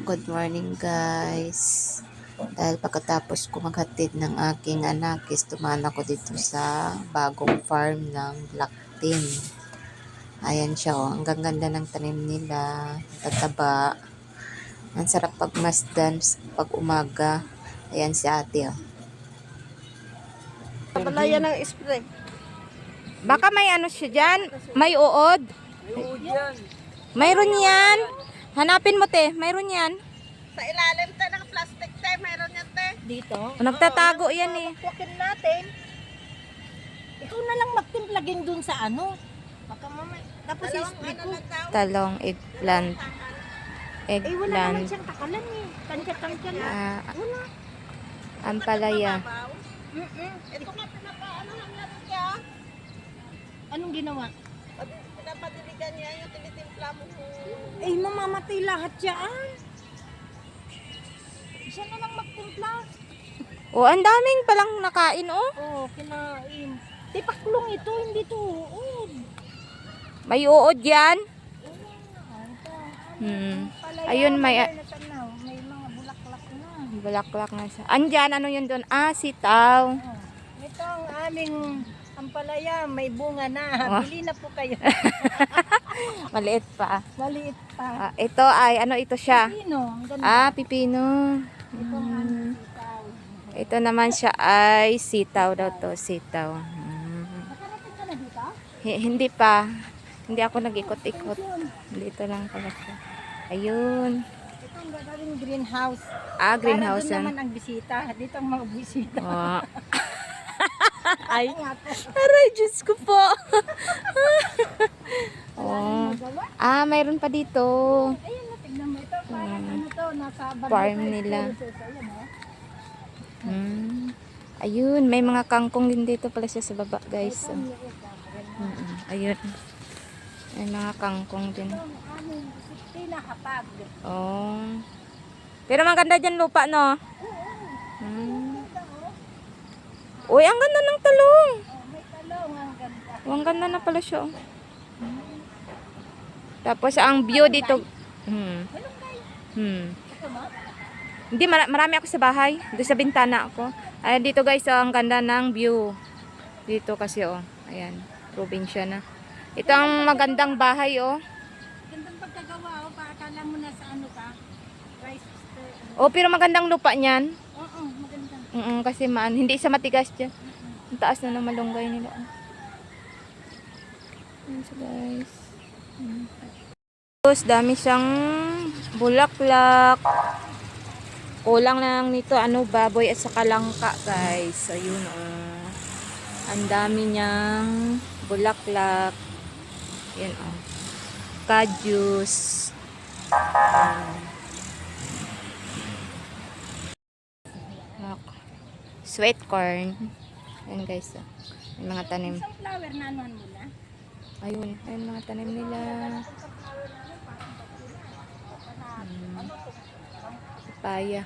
Good morning guys. Dahil pagkatapos ko maghatid ng aking anak, is tumaan ako dito sa bagong farm ng Black Tin. Ayan siya oh. Ang ganda ng tanim nila. Tataba. Ang sarap pagmasdan pag umaga. Ayan si ate oh. Balaya ng spray. Baka may ano siya dyan? May uod? May uod yan. Mayroon yan. Hanapin mo te, mayroon yan. Sa ilalim te ng plastic te, mayroon yan te. Dito? Nagtatago yan eh. Pukin natin. Ikaw na lang magtimplagin dun sa ano. Baka mamay. Tapos i-spray ko. Talong, eggplant. Eh wala naman Eggplant. siyang takalan eh. Tansya-tansya na. Wala. Ampalaya. Ito nga pinapaanohan natin kaya. Anong ginawa? Pinapadiligan niya yung tinitimpla mo. Eh mamamatay lahat yan. Siya na lang magtimpla. Oh, ang daming palang nakain oh. Oo, kinain. Tipaklong ito, hindi to uod. May uod yan. Ayun, may may mga bulaklak na. bulaklak na siya. Andyan, ano yun doon? Ah, sitaw. Ito ang aming ampalaya, may bunga na. Oh. Bili na po kayo. Maliit pa. Maliit pa. Ito ay, ano ito siya? Pino, ang ganda. Ah, pipino. Ito ang aming sitaw. Ito naman siya ay sitaw daw to, sitaw. Nakarating ka na dito? Hindi pa. Hindi ako nag-ikot-ikot. Dito lang pala siya. Ayun. Ito ang gagawing greenhouse. Ah, greenhouse Para doon yan. naman ang bisita. Dito ang mga bisita. Oh. Ay, Nga po. aray, Diyos ko po. Wala nang magawa. Ah, mayroon pa dito. Ayun na, tignan mo ito. Parang ano to, nasa Farm nila. Ayun, may mga kangkong din dito pala siya sa baba, guys. Ayun. May mga kangkong din. Tila kapag. Oh. Pero maganda dyan lupa, no? Uy, ang ganda ng talong. May talong, ang ganda. Oh, ang ganda na pala siya. Oh. Tapos ang view dito. Ito ba? Hindi, marami ako sa bahay. Doon sa bintana ako. Ayan, dito guys, oh, ang ganda ng view. Dito kasi, oh. Ayan, probinsya na. Ito ang magandang bahay, oh. Gandang pagkagawa, oh. Paakala mo na sa ano ka? Rice stir. Oh, pero magandang lupa niyan. Oo, maganda. Kasi hindi sa matigas dyan. Ang taas na ng malunggay nila. Oh. Ayan siya, guys. Tapos, dami siyang bulaklak. Kulang lang nito, baboy at saka langka, guys. Ayun, oh. Ang dami niyang bulaklak. Yan, oh. Kadyus. Sweet corn. Ayan, guys, oh. May mga tanim. Isang flower na anuhan mo na. Ayun, ayun mga tanim nila. Papaya.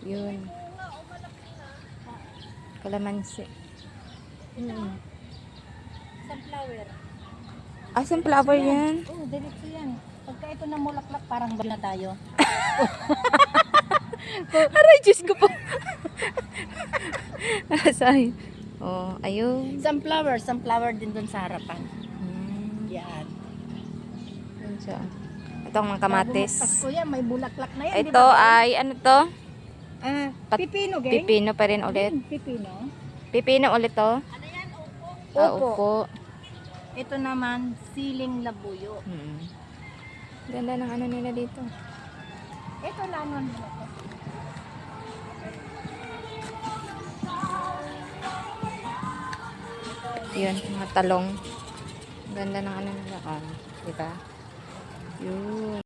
Yun. Kalamansi. Sunflower. Ah, sunflower yan. Oo, diretso yan. Pagka ito na mulaklak, parang bali na tayo. Aray, Diyos ko po. Sorry. Oh, ayun. Sunflower din dun sa harapan. Yan. Yun siya. Ito ang mga kamatis. Pasko yan, may bulaklak na yan. di Ito ba? ay, ano to? Pipino, gang. Pipino pa rin ulit. Pipino. Pipino ulit to? Ano yan, upo? Ah, upo. Ito naman, siling labuyo. Ganda ng ano nila dito. Ito lanon mo na to. Yun, mga talong. Ganda ng ano nila. Oh, diba? Yun.